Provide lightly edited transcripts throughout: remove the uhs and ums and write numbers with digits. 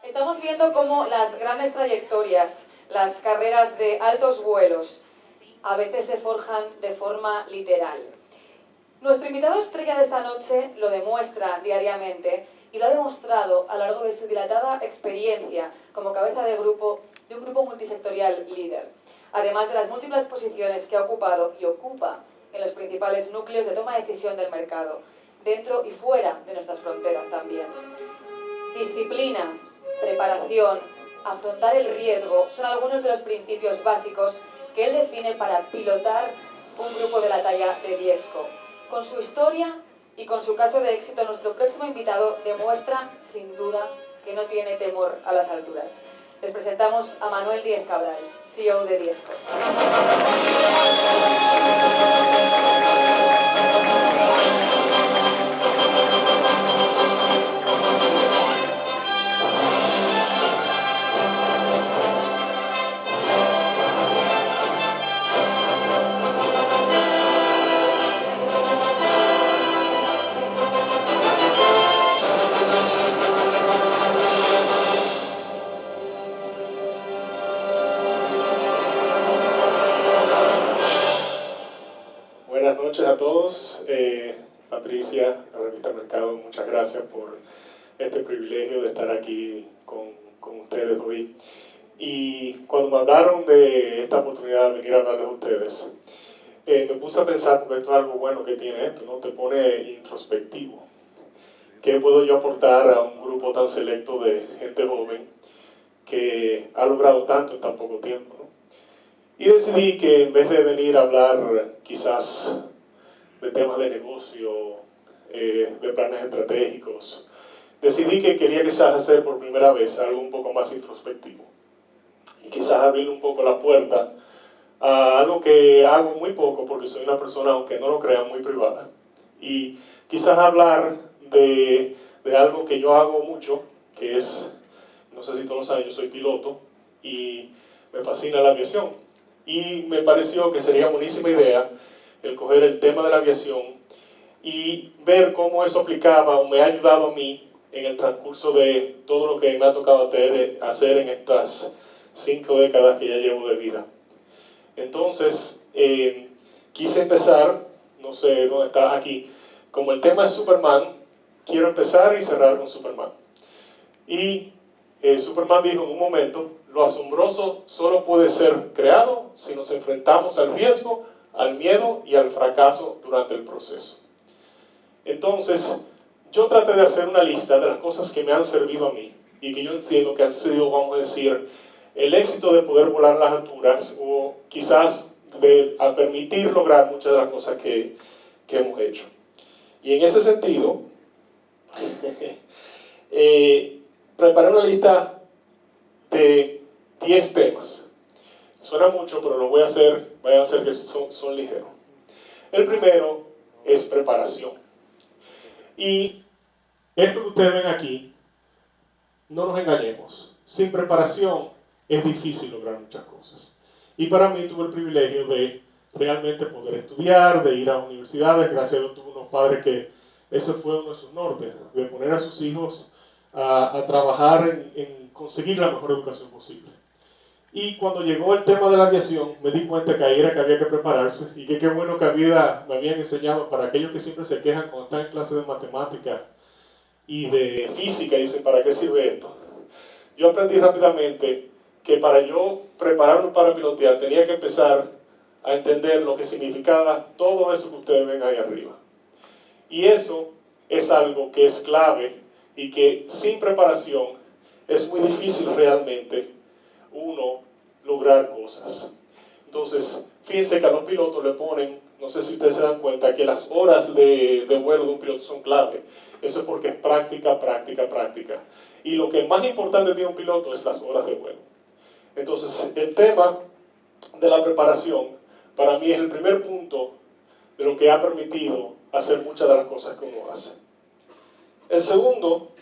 Estamos viendo cómo las grandes trayectorias, las carreras de altos vuelos, a veces se forjan de forma literal. Nuestro invitado estrella de esta noche lo demuestra diariamente y lo ha demostrado a lo largo de su dilatada experiencia como cabeza de grupo de un grupo multisectorial líder, además de las múltiples posiciones que ha ocupado y ocupa en los principales núcleos de toma de decisión del mercado, dentro y fuera de nuestras fronteras también. Disciplina, preparación, afrontar el riesgo son algunos de los principios básicos que él define para pilotar un grupo de la talla de Viesco. Con su historia y con su caso de éxito, nuestro próximo invitado demuestra, sin duda, que no tiene temor a las alturas. Les presentamos a Manuel Díez Cabral, CEO de Viesco. Buenas noches a todos. Patricia, la revista Mercado, muchas gracias por este privilegio de estar aquí con ustedes hoy. Y cuando me hablaron de esta oportunidad de venir a hablarles a ustedes, me puse a pensar, porque esto es algo bueno que tiene esto, ¿no? Te pone introspectivo. ¿Qué puedo yo aportar a un grupo tan selecto de gente joven que ha logrado tanto en tan poco tiempo, ¿no? Y decidí que en vez de venir a hablar quizás de temas de negocio, de planes estratégicos, decidí que quería quizás hacer por primera vez algo un poco más introspectivo. Y quizás abrir un poco la puerta a algo que hago muy poco porque soy una persona, aunque no lo crean, muy privada. Y quizás hablar de algo que yo hago mucho, que es, no sé si todos lo saben, yo soy piloto y me fascina la aviación. Y me pareció que sería buenísima idea el coger el tema de la aviación y ver cómo eso aplicaba o me ha ayudado a mí en el transcurso de todo lo que me ha tocado hacer en estas 5 décadas que ya llevo de vida. Entonces, quise empezar, no sé dónde está, aquí, como el tema es Superman, quiero empezar y cerrar con Superman. Y Superman dijo en un momento: lo asombroso solo puede ser creado si nos enfrentamos al riesgo, al miedo y al fracaso durante el proceso. Entonces, yo traté de hacer una lista de las cosas que me han servido a mí y que yo entiendo que han sido, vamos a decir, el éxito de poder volar las alturas o quizás de a permitir lograr muchas de las cosas que hemos hecho. Y en ese sentido, preparé una lista de 10 temas. Suena mucho, pero lo voy a hacer que son ligeros. El primero es preparación. Y esto que ustedes ven aquí, no nos engañemos, sin preparación es difícil lograr muchas cosas. Y para mí tuve el privilegio de realmente poder estudiar, de ir a universidades. Gracias a Dios tuve unos padres que ese fue uno de sus nortes, de poner a sus hijos a trabajar en conseguir la mejor educación posible. Y cuando llegó el tema de la aviación, me di cuenta que ahí era que había que prepararse y que qué bueno que me habían enseñado, para aquellos que siempre se quejan cuando están en clases de matemática y de física y dicen, ¿para qué sirve esto? Yo aprendí rápidamente que para yo prepararme para pilotear tenía que empezar a entender lo que significaba todo eso que ustedes ven ahí arriba. Y eso es algo que es clave y que sin preparación es muy difícil realmente uno lograr cosas. Entonces, fíjense que a los pilotos le ponen, no sé si ustedes se dan cuenta, que las horas de vuelo de un piloto son clave. Eso es porque es práctica, práctica, práctica. Y lo que más importante tiene un piloto es las horas de vuelo. Entonces, el tema de la preparación, para mí es el primer punto de lo que ha permitido hacer muchas de las cosas que uno hace. El segundo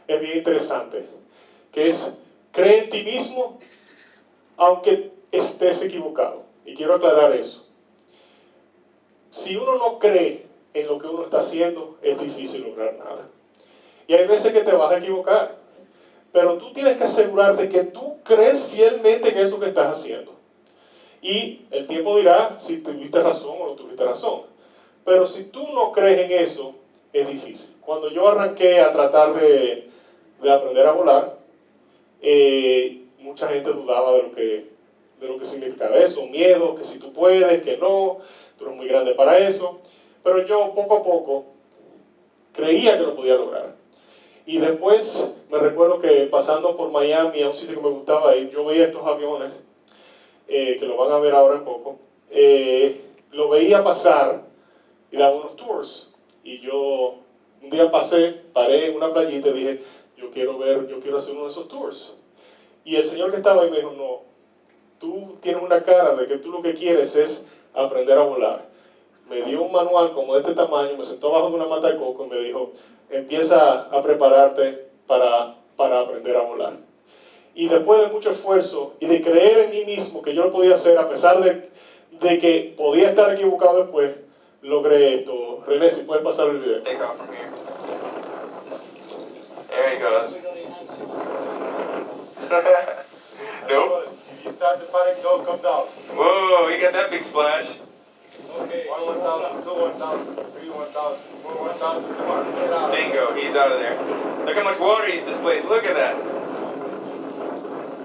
es bien interesante, que es: cree en ti mismo aunque estés equivocado. Y quiero aclarar eso. Si uno no cree en lo que uno está haciendo, es difícil lograr nada. Y hay veces que te vas a equivocar. pero tú tienes que asegurarte que tú crees fielmente en eso que estás haciendo. Y el tiempo dirá si tuviste razón o no tuviste razón. Pero si tú no crees en eso, es difícil. Cuando yo arranqué a tratar de aprender a volar, mucha gente dudaba de lo que significaba eso, miedo, que si tú puedes, que no, tú eres muy grande para eso. Pero yo poco a poco creía que lo podía lograr. Y después me recuerdo que pasando por Miami, a un sitio que me gustaba ir, yo veía estos aviones, que lo van a ver ahora en poco, lo veía pasar y daba unos tours. Y yo un día paré en una playita y dije, yo quiero hacer uno de esos tours. Y el señor que estaba ahí me dijo, no, tú tienes una cara de que tú lo que quieres es aprender a volar. Me dio un manual como de este tamaño, me sentó abajo de una mata de coco y me dijo, empieza a prepararte para aprender a volar. Y después de mucho esfuerzo y de creer en mí mismo que yo lo podía hacer, a pesar de que podía estar equivocado después, logré esto. René, si puedes pasar el video. Take off from here. There he goes. Nope. If you start to panic, don't come down. Whoa, he got that big splash. Okay. 1,000, 2, 1,000, 3, 1,000, 4, 1,000. Come on, get out. Bingo, he's out of there. Look how much water he's displaced. Look at that.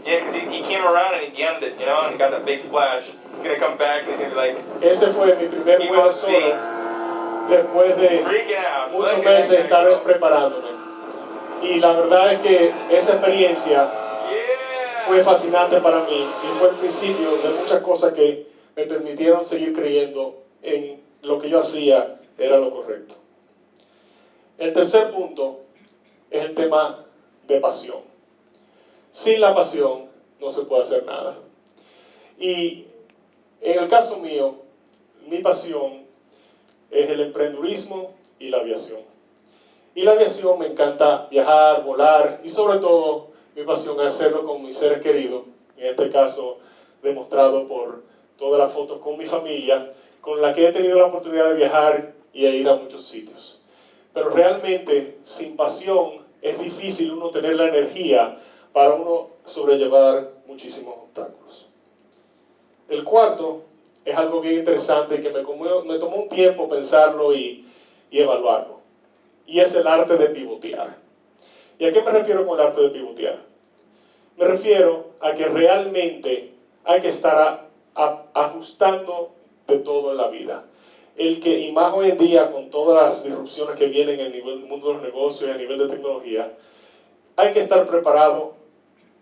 Yeah, because he came around and he yammed it, you know, and he got that big splash. He's going to come back and he's going to be like, Ese fue mi primer he vuelo must be solo después de freaking out. muchos Look at meses that guy estar go. preparándome. Y la verdad es que esa experiencia Yeah. fue fascinante para mí y fue el principio de muchas cosas que me permitieron seguir creyendo en lo que yo hacía era lo correcto. El tercer punto es el tema de pasión. Sin la pasión no se puede hacer nada. Y en el caso mío, mi pasión es el emprendurismo y la aviación. Y la aviación me encanta viajar, volar y sobre todo mi pasión es hacerlo con mis seres queridos. En este caso demostrado por todas las fotos con mi familia, con la que he tenido la oportunidad de viajar y de ir a muchos sitios. Pero realmente sin pasión es difícil uno tener la energía para uno sobrellevar muchísimos obstáculos. El cuarto es algo bien interesante que me tomó un tiempo pensarlo y evaluarlo. Y es el arte de pivotear. ¿Y a qué me refiero con el arte de pivotear? Me refiero a que realmente hay que estar ajustando de todo en la vida. Y más hoy en día con todas las disrupciones que vienen en el mundo de los negocios y a nivel de tecnología, hay que estar preparado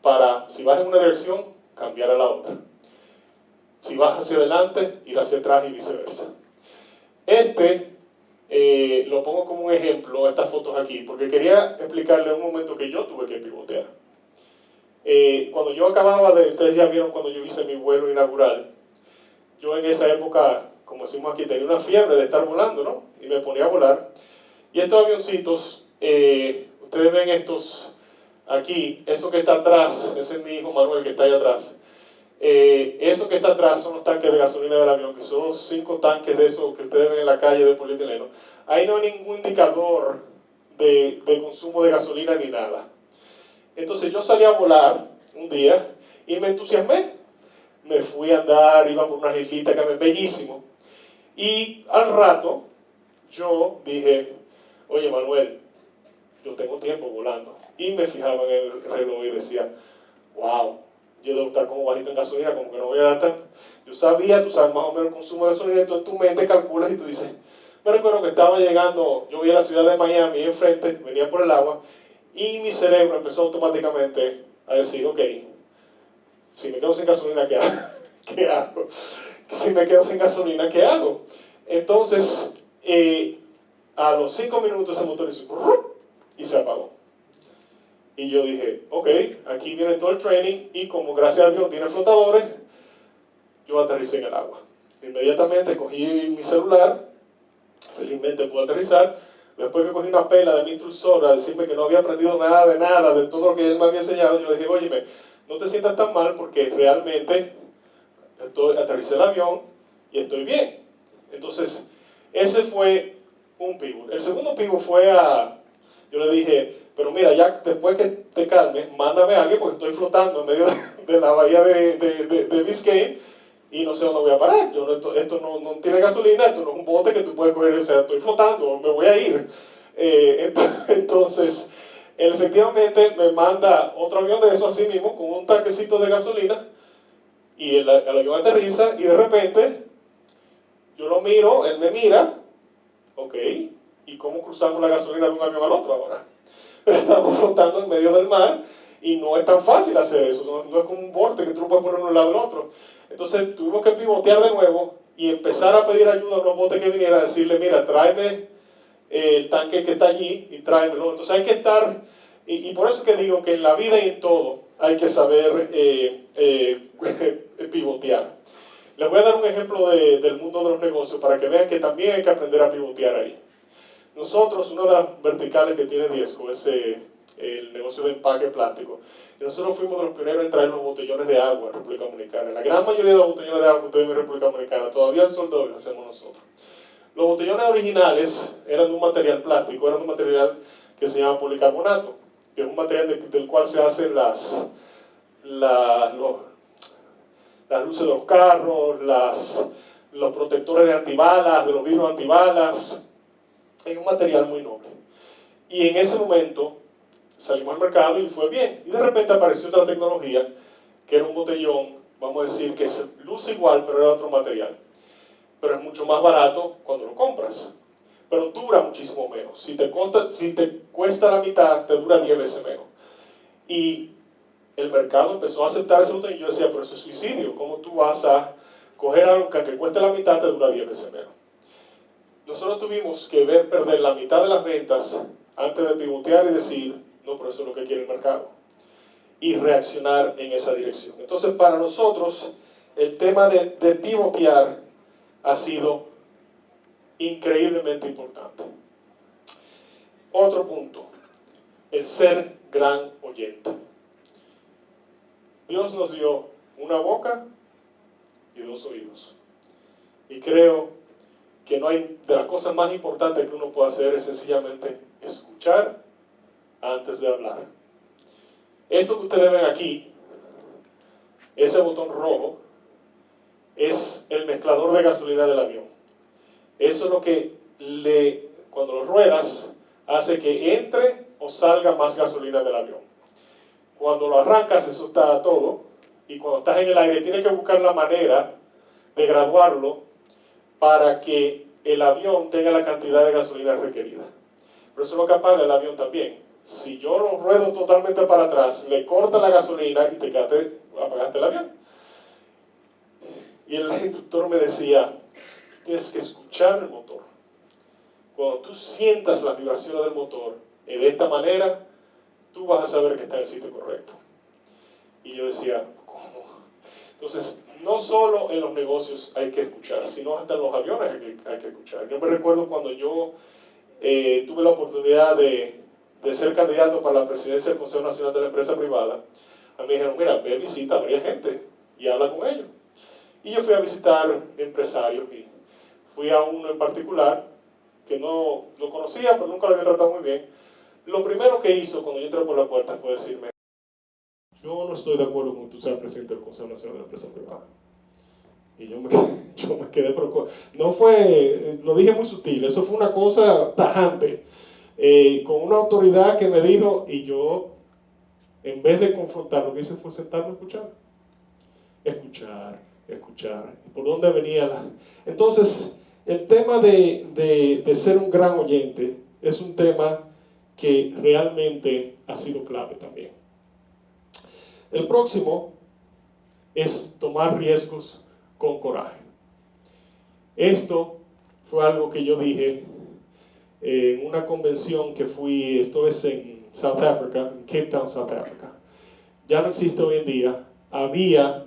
para, si vas en una dirección, cambiar a la otra. Si vas hacia adelante, ir hacia atrás y viceversa. Lo pongo como un ejemplo, estas fotos aquí, porque quería explicarle un momento que yo tuve que pivotear. Cuando yo ustedes ya vieron cuando yo hice mi vuelo inaugural, yo en esa época, como decimos aquí, tenía una fiebre de estar volando, ¿no? Y me ponía a volar. Y estos avioncitos, ustedes ven estos aquí, eso que está atrás, ese es mi hijo Manuel que está ahí atrás. Eso que está atrás son los tanques de gasolina del avión, que son 5 tanques de esos que ustedes ven en la calle de polietileno. Ahí no hay ningún indicador de consumo de gasolina ni nada. Entonces yo salí a volar un día y me entusiasmé. Me fui a andar, iba por unas islitas que me bellísimo. Y al rato yo dije, oye Manuel, yo tengo tiempo volando. Y me fijaba en el reloj y decía, wow, yo debo estar como bajito en gasolina, como que no voy a dar tanto. Yo sabía, tú sabes más o menos el consumo de gasolina, entonces en tu mente calculas y tú dices, me recuerdo que estaba llegando, yo vi a la ciudad de Miami enfrente, venía por el agua, y mi cerebro empezó automáticamente a decir, ok, si me quedo sin gasolina, ¿qué hago? ¿Qué hago? Si me quedo sin gasolina, ¿qué hago? Entonces, a los 5 minutos ese motor hizo y se apagó. Y yo dije, ok, aquí viene todo el training y como gracias a Dios tiene flotadores, yo aterricé en el agua. Inmediatamente cogí mi celular, felizmente pude aterrizar. Después que cogí una pela de mi instructor a decirme que no había aprendido nada de todo lo que él me había enseñado, yo le dije, óyeme, no te sientas tan mal porque realmente aterricé el avión y estoy bien. Entonces, ese fue un pivot. El segundo pivot fue yo le dije, pero mira, ya después que te calmes, mándame a alguien porque estoy flotando en medio de la bahía de Biscayne y no sé dónde voy a parar. Esto no tiene gasolina, esto no es un bote que tú puedes coger, o sea, estoy flotando, me voy a ir. Entonces, él efectivamente me manda otro avión de eso así mismo, con un tanquecito de gasolina, y el avión aterriza, y de repente, yo lo miro, él me mira, ok, ¿y cómo cruzamos la gasolina de un avión al otro ahora? Estamos flotando en medio del mar, y no es tan fácil hacer eso, no es como un bote que tú no puedes poner uno al lado del otro. Entonces tuvimos que pivotear de nuevo, y empezar a pedir ayuda a unos botes que vinieran a decirle, mira, tráeme el tanque que está allí y tráemelo. Entonces hay que estar, y por eso que digo que en la vida y en todo hay que saber pivotear. Les voy a dar un ejemplo del mundo de los negocios para que vean que también hay que aprender a pivotear ahí. Nosotros, una de las verticales que tiene Diezco es el negocio de empaque plástico. Y nosotros fuimos de los pioneros en traer los botellones de agua en República Dominicana. La gran mayoría de los botellones de agua que ustedes ven en República Dominicana todavía son de hoy, los hacemos nosotros. Los botellones originales eran de un material plástico, eran de un material que se llama policarbonato, que es un material del cual se hacen las luces de los carros, los protectores de antibalas, de los vidrios antibalas. Es un material muy noble. Y en ese momento salimos al mercado y fue bien. Y de repente apareció otra tecnología, que era un botellón, vamos a decir, que se luce igual, pero era otro material. Pero es mucho más barato cuando lo compras. Pero dura muchísimo menos. Si te cuesta la mitad, te dura 10 veces menos. Y el mercado empezó a aceptar ese botellón y yo decía, pero eso es suicidio. ¿Cómo tú vas a coger algo que cueste la mitad, te dura 10 veces menos? Nosotros tuvimos que ver perder la mitad de las ventas antes de pivotear y decir, no, pero eso es lo que quiere el mercado. Y reaccionar en esa dirección. Entonces, para nosotros, el tema de pivotear ha sido increíblemente importante. Otro punto, el ser gran oyente. Dios nos dio una boca y 2 oídos. Y creo que no hay, de las cosas más importantes que uno puede hacer es sencillamente escuchar antes de hablar. Esto que ustedes ven aquí, ese botón rojo, es el mezclador de gasolina del avión. Eso es lo que cuando lo ruedas, hace que entre o salga más gasolina del avión. Cuando lo arrancas, eso está todo, y cuando estás en el aire, tienes que buscar la manera de graduarlo para que el avión tenga la cantidad de gasolina requerida. Pero eso es lo que apaga el avión también. Si yo lo ruedo totalmente para atrás, le corta la gasolina y apagaste el avión. Y el instructor me decía, tienes que escuchar el motor. Cuando tú sientas las vibraciones del motor, y de esta manera, tú vas a saber que está en el sitio correcto. Y yo decía, ¿cómo? Entonces, no solo en los negocios hay que escuchar, sino hasta en los aviones hay que escuchar. Yo me recuerdo cuando yo tuve la oportunidad de ser candidato para la presidencia del Consejo Nacional de la Empresa Privada. A mí me dijeron, mira, ve, visita a varias gente y habla con ellos. Y yo fui a visitar empresarios y fui a uno en particular que no lo conocía, pero nunca lo había tratado muy bien. Lo primero que hizo cuando yo entré por la puerta fue decirme, yo no estoy de acuerdo con que tú seas presidente del Consejo Nacional de la Empresa Privada. Y yo me quedé, pero no fue, lo dije muy sutil, eso fue una cosa tajante, con una autoridad que me dijo, y yo, en vez de confrontar, lo que hice fue sentarme a escuchar. Escuchar. ¿Por dónde venía la...? Entonces, el tema de ser un gran oyente es un tema que realmente ha sido clave también. El próximo es tomar riesgos con coraje. Esto fue algo que yo dije en una convención que fui, esto es en South Africa, en Cape Town, South Africa. Ya no existe hoy en día. Había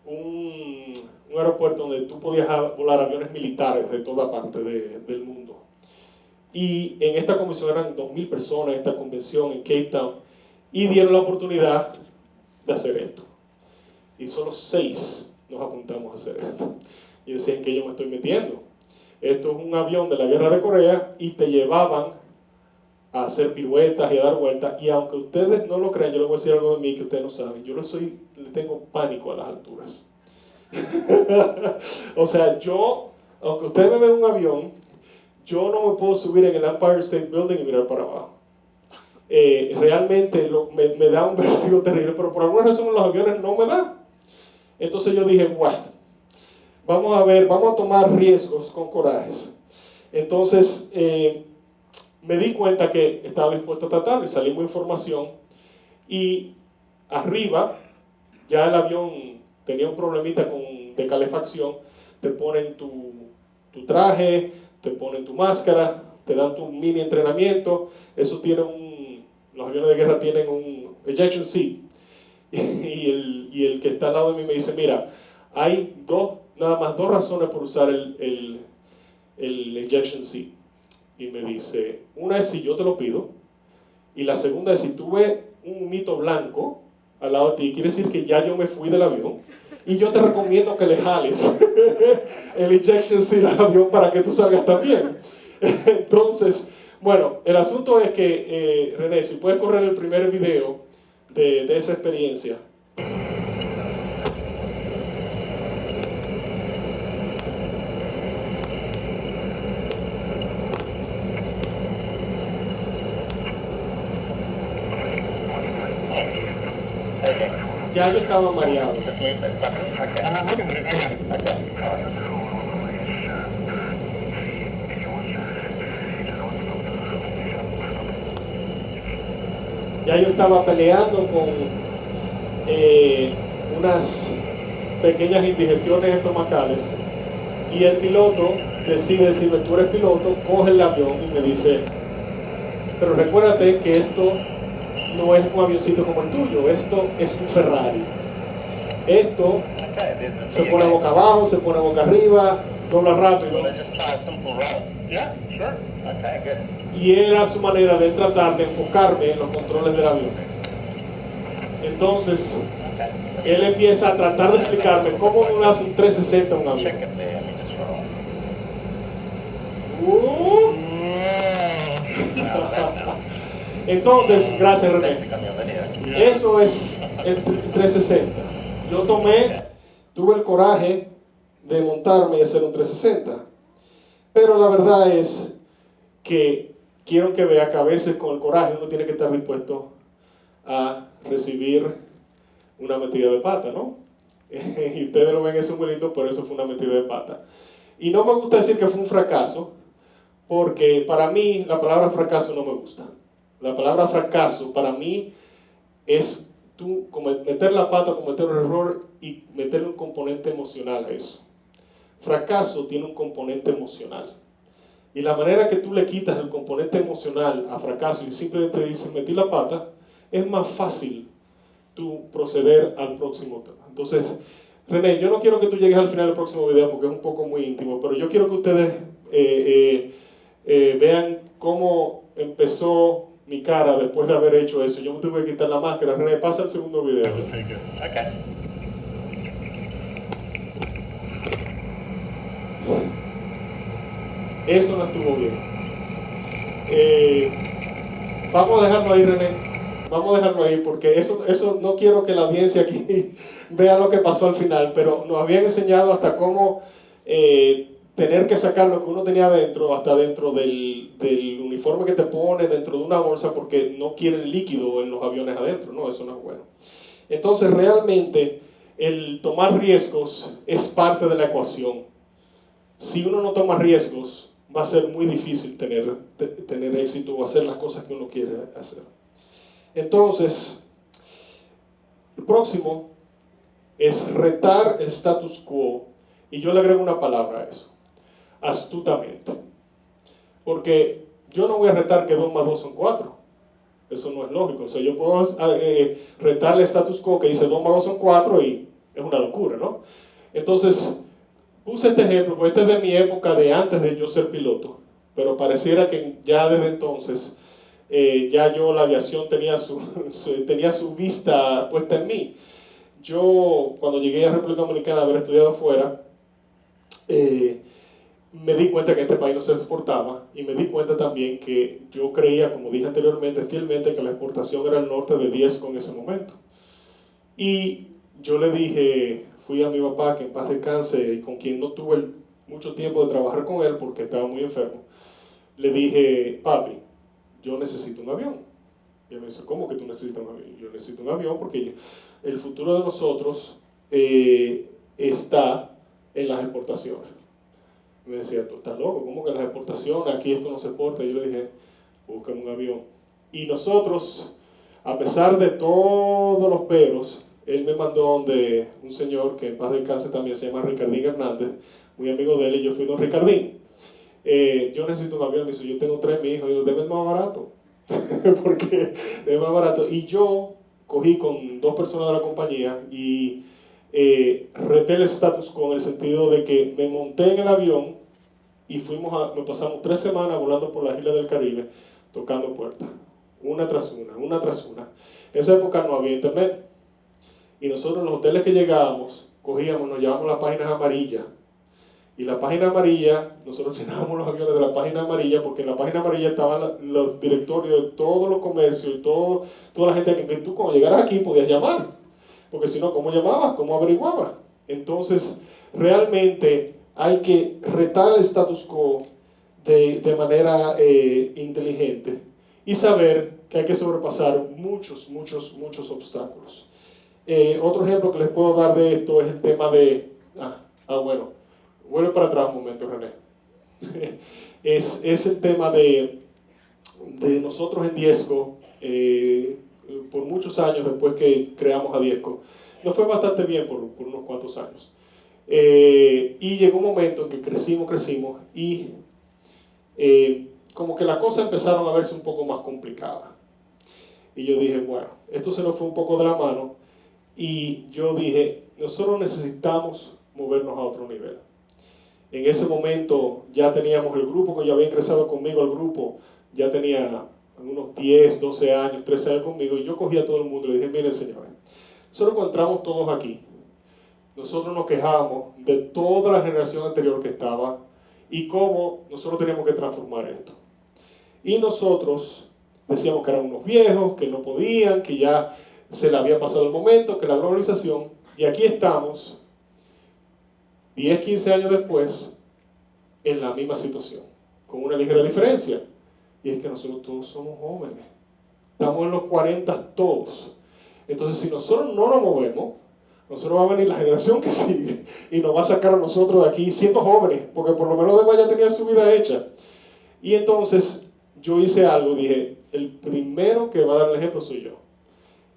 un aeropuerto donde tú podías volar aviones militares de toda parte del mundo. Y en esta convención eran 2.000 personas, esta convención en Cape Town, y dieron la oportunidad de hacer esto. Y solo 6 nos apuntamos a hacer esto. Y yo decía, ¿en qué yo me estoy metiendo? Esto es un avión de la guerra de Corea y te llevaban a hacer piruetas y a dar vueltas. Y aunque ustedes no lo crean, yo les voy a decir algo de mí que ustedes no saben. Yo le tengo pánico a las alturas. O sea, aunque ustedes me ven en un avión, yo no me puedo subir en el Empire State Building y mirar para abajo. Realmente me da un vértigo terrible, pero por alguna razón en los aviones no me da. Entonces yo dije, bueno, vamos a tomar riesgos con corajes. Entonces me di cuenta que estaba dispuesto a tratarlo y salimos información. Y arriba, ya el avión tenía un problemita de calefacción. Te ponen tu traje, te ponen tu máscara, te dan tu mini entrenamiento. Eso tiene los aviones de guerra tienen un ejection seat. Y el que está al lado de mí me dice, mira, hay nada más dos razones por usar el ejection seat. Y me dice, una es si yo te lo pido, y la segunda es si tú ves un mito blanco al lado de ti, quiere decir que ya yo me fui del avión, y yo te recomiendo que le jales el ejection seat al avión para que tú salgas también. Entonces, bueno, el asunto es que, René, si puedes correr el primer video de esa experiencia. Ya yo estaba mareado. Ya yo estaba peleando con unas pequeñas indigestiones estomacales y el piloto decide decirme, tú eres piloto, coge el avión y me dice, pero recuérdate que esto no es un avioncito como el tuyo, esto es un Ferrari. Esto se pone boca abajo, se pone boca arriba, dobla rápido. Y era su manera de tratar de enfocarme en los controles del avión. Entonces, él empieza a tratar de explicarme cómo uno hace un 360 en un avión. Entonces, gracias René. Eso es el 360. Yo tuve el coraje de montarme y hacer un 360. Pero la verdad es que quiero que vea que a veces con el coraje uno tiene que estar dispuesto a recibir una metida de pata, ¿no? Y ustedes lo ven ese vuelito, por eso fue una metida de pata. Y no me gusta decir que fue un fracaso, porque para mí la palabra fracaso no me gusta. La palabra fracaso para mí es tú meter la pata, cometer un error y meterle un componente emocional a eso. Fracaso tiene un componente emocional. Y la manera que tú le quitas el componente emocional a fracaso y simplemente dices metí la pata, es más fácil tú proceder al próximo tema. Entonces, René, yo no quiero que tú llegues al final del próximo video porque es un poco muy íntimo, pero yo quiero que ustedes vean cómo empezó mi cara después de haber hecho eso. Yo me tuve que quitar la máscara. René, pasa el segundo video. Eso no estuvo bien. Vamos a dejarlo ahí, René. Vamos a dejarlo ahí porque eso no quiero que la audiencia aquí vea lo que pasó al final, pero nos habían enseñado hasta cómo tener que sacar lo que uno tenía adentro, hasta dentro del uniforme que te pone, dentro de una bolsa, porque no quieren líquido en los aviones adentro, no, eso no es bueno. Entonces realmente el tomar riesgos es parte de la ecuación. Si uno no toma riesgos, va a ser muy difícil tener éxito o hacer las cosas que uno quiere hacer. Entonces, el próximo es retar el status quo, y yo le agrego una palabra a eso: astutamente. Porque yo no voy a retar que 2 más 2 son 4. Eso no es lógico. O sea, yo puedo retar el status quo que dice 2 más 2 son 4 y es una locura, ¿no? Entonces, puse este ejemplo, porque este es de mi época de antes de yo ser piloto, pero pareciera que ya desde entonces ya la aviación tenía su vista puesta en mí. Yo, cuando llegué a República Dominicana a haber estudiado afuera, me di cuenta que en este país no se exportaba y me di cuenta también que yo creía, como dije anteriormente, fielmente que la exportación era el norte de Diezco en ese momento. Y yo le dije, fui a mi papá, que en paz descanse, y con quien no tuve mucho tiempo de trabajar con él porque estaba muy enfermo, le dije, papi, yo necesito un avión. Y él me dice, ¿cómo que tú necesitas un avión? Yo necesito un avión porque el futuro de nosotros está en las exportaciones. Me decía, tú estás loco, ¿cómo que las exportaciones? Aquí esto no se exporta. Y yo le dije, búscame un avión. Y nosotros, a pesar de todos los peros, él me mandó donde un señor que en paz descanse también se llama Ricardín Hernández, muy amigo de él, y yo fui don Ricardín. Yo necesito un avión. Me dice, yo tengo 3 mi hijo. Y yo, debe el más barato. Porque es más barato. Y yo cogí con 2 personas de la compañía y reté el status quo en el sentido de que me monté en el avión y nos pasamos 3 semanas volando por las islas del Caribe tocando puertas, una tras una, una tras una. En esa época no había internet y nosotros en los hoteles que llegábamos nos llevábamos las páginas amarillas. Y la página amarilla, nosotros llenábamos los aviones de la página amarilla, porque en la página amarilla estaban los directorios de todos los comercios y toda la gente que tú cuando llegaras aquí podías llamar. Porque si no, ¿cómo llamabas? ¿Cómo averiguabas? Entonces, realmente hay que retar el status quo de manera inteligente y saber que hay que sobrepasar muchos obstáculos. Otro ejemplo que les puedo dar de esto es el tema de... bueno. Vuelve para atrás un momento, René. Es el tema de nosotros en Diezco, por muchos años después que creamos a Diezco. Nos fue bastante bien por unos cuantos años. Y llegó un momento en que crecimos y como que las cosas empezaron a verse un poco más complicadas. Y yo dije, bueno, esto se nos fue un poco de la mano y yo dije, nosotros necesitamos movernos a otro nivel. En ese momento ya teníamos el grupo que ya había ingresado conmigo al grupo, ya tenía unos 10, 12 años, 13 años conmigo, y yo cogí a todo el mundo y le dije, miren señores, nosotros cuando entramos todos aquí, nosotros nos quejamos de toda la generación anterior que estaba y cómo nosotros teníamos que transformar esto. Y nosotros decíamos que eran unos viejos, que no podían, que ya se le había pasado el momento, que la globalización, y aquí estamos 10, 15 años después, en la misma situación, con una ligera diferencia, y es que nosotros todos somos jóvenes, estamos en los 40 todos. Entonces, si nosotros no nos movemos, nosotros va a venir la generación que sigue y nos va a sacar a nosotros de aquí siendo jóvenes, porque por lo menos de ya tenía su vida hecha. Y entonces yo hice algo, dije, el primero que va a dar el ejemplo soy yo.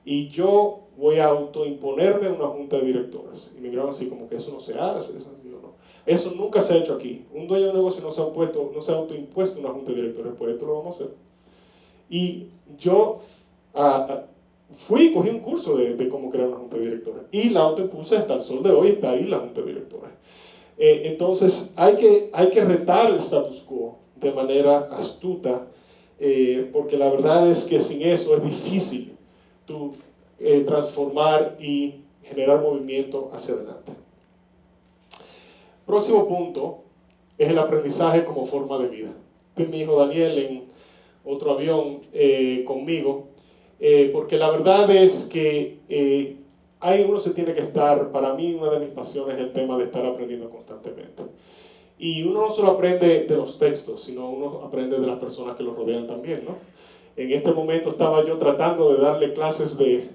Y yo voy a autoimponerme una junta de directores. Y me miraron así como que eso no se hace, eso nunca se ha hecho aquí. Un dueño de negocio no se ha autoimpuesto una junta de directores, pues esto lo vamos a hacer. Y yo cogí un curso de cómo crear una junta de directores. Y la autoimpuse hasta el sol de hoy, está ahí la junta de directores. Entonces hay que retar el status quo de manera astuta, porque la verdad es que sin eso es difícil transformar y generar movimiento hacia adelante. Próximo punto es el aprendizaje como forma de vida. Este mi hijo Daniel en otro avión conmigo, porque la verdad es que ahí uno se tiene que estar, para mí una de mis pasiones es el tema de estar aprendiendo constantemente. Y uno no solo aprende de los textos, sino uno aprende de las personas que lo rodean también, ¿no? En este momento estaba yo tratando de darle clases de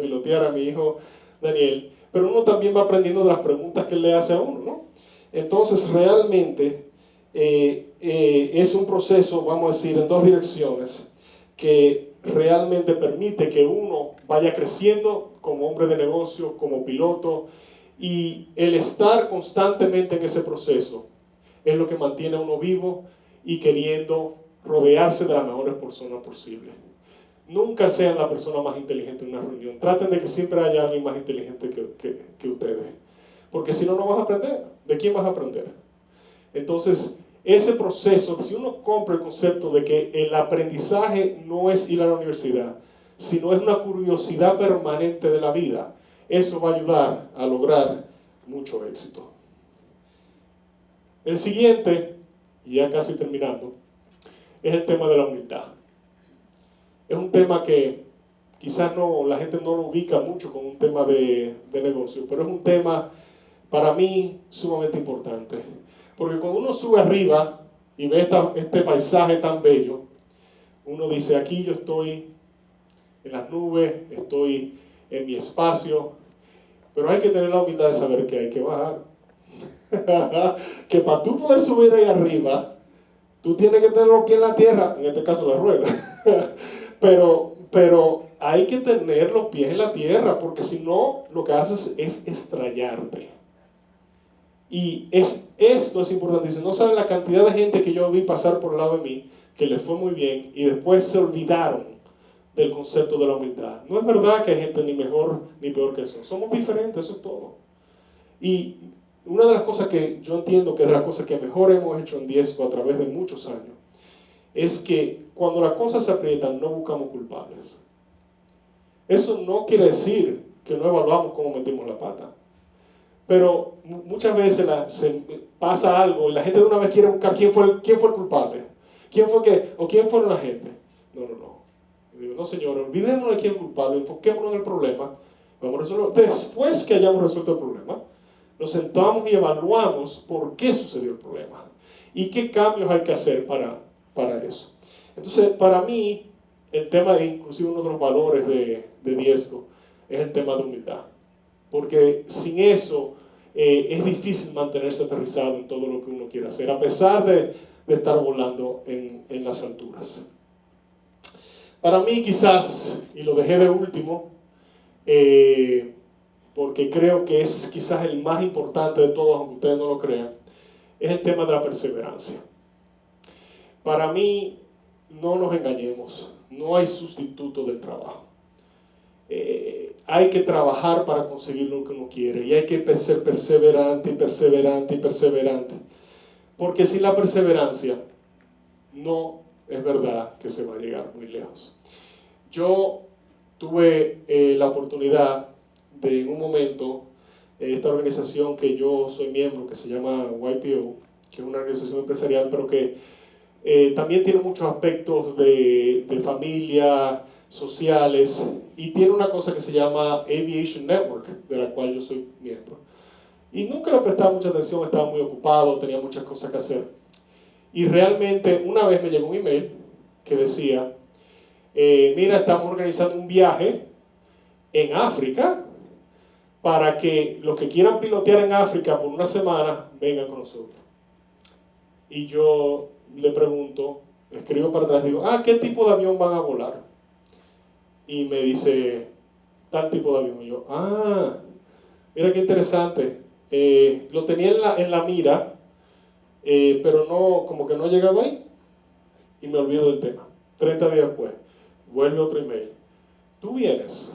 pilotear a mi hijo Daniel, pero uno también va aprendiendo de las preguntas que él le hace a uno, ¿no? Entonces realmente es un proceso, vamos a decir, en 2 direcciones, que realmente permite que uno vaya creciendo como hombre de negocio, como piloto, y el estar constantemente en ese proceso es lo que mantiene a uno vivo y queriendo rodearse de las mejores personas posibles. Nunca sean la persona más inteligente en una reunión. Traten de que siempre haya alguien más inteligente que ustedes. Porque si no, no vas a aprender. ¿De quién vas a aprender? Entonces, ese proceso, si uno compra el concepto de que el aprendizaje no es ir a la universidad, sino es una curiosidad permanente de la vida, eso va a ayudar a lograr mucho éxito. El siguiente, y ya casi terminando, es el tema de la humildad. Es un tema que quizás la gente no lo ubica mucho como un tema de negocio, pero es un tema para mí sumamente importante. Porque cuando uno sube arriba y ve este paisaje tan bello, uno dice, aquí yo estoy en las nubes, estoy en mi espacio, pero hay que tener la humildad de saber que hay que bajar. Que para tú poder subir ahí arriba, tú tienes que tener los pies en la tierra, en este caso la rueda. pero hay que tener los pies en la tierra, porque si no, lo que haces es estrellarte. Y esto es importantísimo. No saben la cantidad de gente que yo vi pasar por el lado de mí, que les fue muy bien, y después se olvidaron del concepto de la humildad. No es verdad que hay gente ni mejor ni peor que eso. Somos diferentes, eso es todo. Y una de las cosas que yo entiendo que es de las cosas que mejor hemos hecho en Diezco a través de muchos años, es que cuando las cosas se aprietan, no buscamos culpables. Eso no quiere decir que no evaluamos cómo metimos la pata. Pero muchas veces se pasa algo y la gente de una vez quiere buscar quién fue el culpable. ¿Quién fueron la gente? No. Yo digo, no, señor, olvidémonos de quién es el culpable, enfoquémonos en el problema. Vamos a resolverlo. Después que hayamos resuelto el problema, nos sentamos y evaluamos por qué sucedió el problema y qué cambios hay que hacer para eso. Entonces, para mí, el tema, inclusive uno de los valores de Diezco, es el tema de humildad. Porque sin eso es difícil mantenerse aterrizado en todo lo que uno quiere hacer, a pesar de estar volando en las alturas. Para mí quizás, y lo dejé de último, porque creo que es quizás el más importante de todos, aunque ustedes no lo crean, es el tema de la perseverancia. Para mí, no nos engañemos, no hay sustituto del trabajo. Hay que trabajar para conseguir lo que uno quiere, y hay que ser perseverante y perseverante y perseverante, porque sin la perseverancia no es verdad que se va a llegar muy lejos. Yo tuve la oportunidad de, en un momento, esta organización que yo soy miembro, que se llama YPO, que es una organización empresarial, pero que también tiene muchos aspectos de familia, sociales, y tiene una cosa que se llama Aviation Network, de la cual yo soy miembro. Y nunca le prestaba mucha atención, estaba muy ocupado, tenía muchas cosas que hacer. Y realmente una vez me llegó un email que decía, mira, estamos organizando un viaje en África para que los que quieran pilotear en África por una semana vengan con nosotros. Y yo le pregunto, escribo para atrás, digo, ¿qué tipo de avión van a volar? Y me dice, tal tipo de avión. Y yo, mira qué interesante. Lo tenía en la mira, pero no, como que no he llegado ahí. Y me olvido del tema. 30 días después, vuelve otro email. ¿Tú vienes?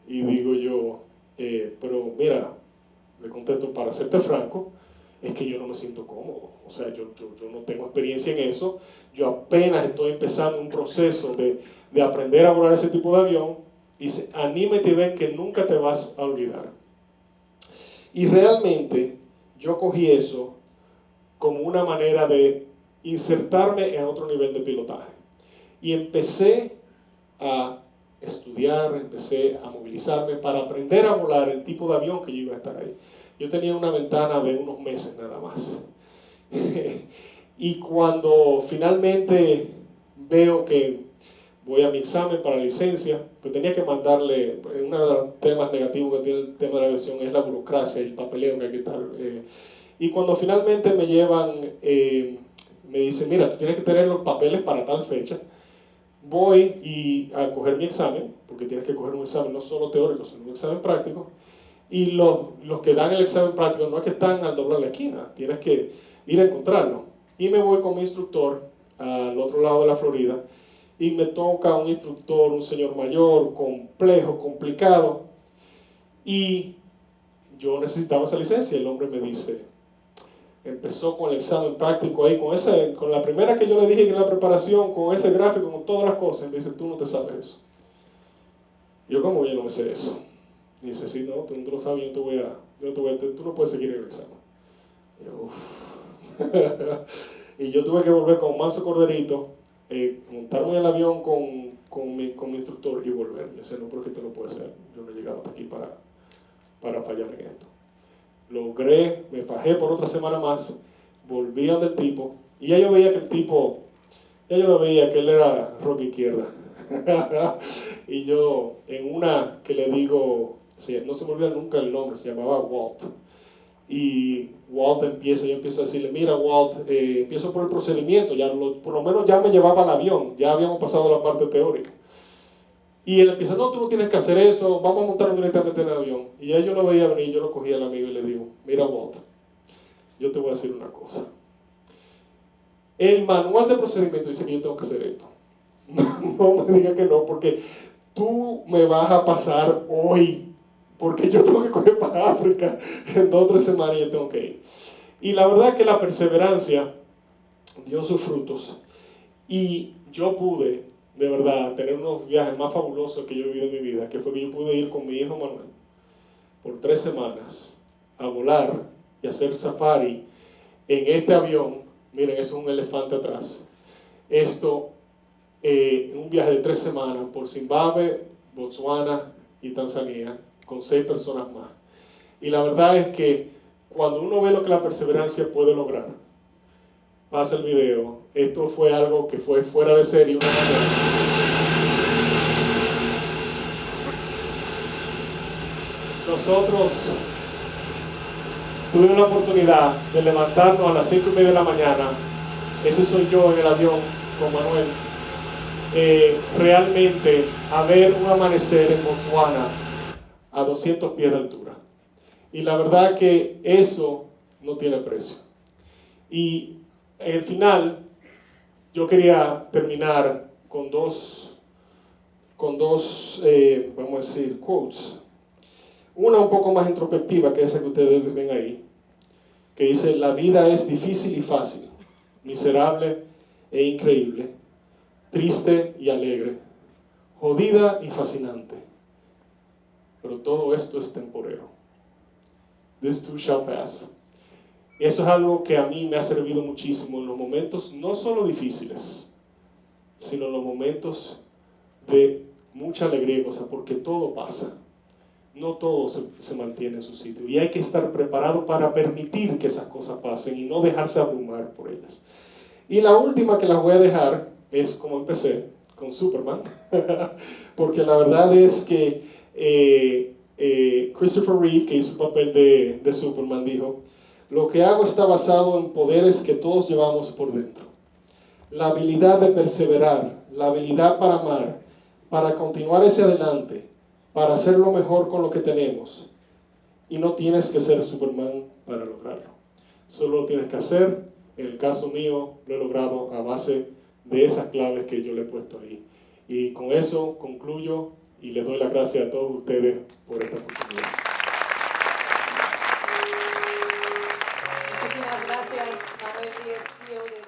Y digo yo, pero mira, le contesto, para serte franco, es que yo no me siento cómodo. O sea, yo no tengo experiencia en eso. Yo apenas estoy empezando un proceso de aprender a volar ese tipo de avión. Y dice, anímate y ven que nunca te vas a olvidar. Y realmente yo cogí eso como una manera de insertarme en otro nivel de pilotaje. Y empecé a estudiar, empecé a movilizarme para aprender a volar el tipo de avión que yo iba a estar ahí. Yo tenía una ventana de unos meses nada más. Y cuando finalmente veo que voy a mi examen para la licencia, pues tenía que mandarle, uno de los temas negativos que tiene el tema de la aviación es la burocracia, el papeleo que hay que estar. Y cuando finalmente me llevan, me dicen, mira, tú tienes que tener los papeles para tal fecha. Voy a coger mi examen, porque tienes que coger un examen no solo teórico, sino un examen práctico. Y los que dan el examen práctico no es que están al doblar la esquina, tienes que ir a encontrarlo. Y me voy con mi instructor al otro lado de la Florida, y me toca un instructor, un señor mayor, complejo, complicado, y yo necesitaba esa licencia. El hombre me dice, empezó con el examen práctico ahí, con la primera que yo le dije, que la preparación, con ese gráfico, con todas las cosas, y me dice, tú no te sabes eso. Yo, ¿cómo yo no me sé eso? Y dice, sí, no, tú no lo sabes, tú no puedes seguir el examen. Y yo, y yo tuve que volver con manso corderito, montarme en el avión con mi instructor y volver. Yo decía, no, pero que esto no puede ser. Yo no he llegado hasta aquí para fallar en esto. Logré, me fajé por otra semana más, volví donde el tipo, y ya yo veía que el tipo, ya yo lo veía que él era rock izquierda. Y yo, en una que le digo, no se me olvida nunca el nombre, se llamaba Walt. Y Walt yo empiezo a decirle, mira Walt, empiezo por el procedimiento, por lo menos ya me llevaba al avión, ya habíamos pasado la parte teórica. Y él empieza, no, tú no tienes que hacer eso, vamos a montarnos directamente en el avión. Y ya yo lo veía venir, yo lo cogí al amigo y le digo, mira Walt, yo te voy a decir una cosa. El manual de procedimiento dice que yo tengo que hacer esto. No me digas que no, porque tú me vas a pasar hoy, porque yo tengo que coger para África en 2 o 3 semanas y yo tengo que ir. Y la verdad es que la perseverancia dio sus frutos y yo pude, de verdad, tener unos viajes más fabulosos que yo he vivido en mi vida, que fue que yo pude ir con mi hijo Manuel por 3 semanas a volar y hacer safari en este avión. Miren, eso es un elefante atrás. Esto, un viaje de 3 semanas por Zimbabue, Botswana y Tanzania, con 6 personas más. Y la verdad es que cuando uno ve lo que la perseverancia puede lograr, pasa el video, esto fue algo que fue fuera de serie una manera. Nosotros tuvimos la oportunidad de levantarnos a las 5:30 de la mañana, ese soy yo en el avión con Manuel, realmente a ver un amanecer en Botswana a 200 pies de altura. Y la verdad que eso no tiene precio. Y en el final, yo quería terminar con dos vamos a decir, quotes. Una un poco más introspectiva que esa que ustedes ven ahí, que dice, la vida es difícil y fácil, miserable e increíble, triste y alegre, jodida y fascinante, pero todo esto es temporero. This too shall pass. Y eso es algo que a mí me ha servido muchísimo en los momentos no solo difíciles, sino en los momentos de mucha alegría, porque todo pasa. No todo se mantiene en su sitio. Y hay que estar preparado para permitir que esas cosas pasen y no dejarse abrumar por ellas. Y la última que las voy a dejar es como empecé, con Superman. Porque la verdad es que Christopher Reeve, que hizo el papel de Superman, dijo, lo que hago está basado en poderes que todos llevamos por dentro. La habilidad de perseverar, la habilidad para amar, para continuar hacia adelante, para hacerlo mejor con lo que tenemos. Y no tienes que ser Superman para lograrlo. Solo lo tienes que hacer. En el caso mío, lo he logrado a base de esas claves que yo le he puesto ahí. Y con eso concluyo y les doy las gracias a todos ustedes por esta oportunidad. Muchísimas gracias, Manuel Díez, CEO de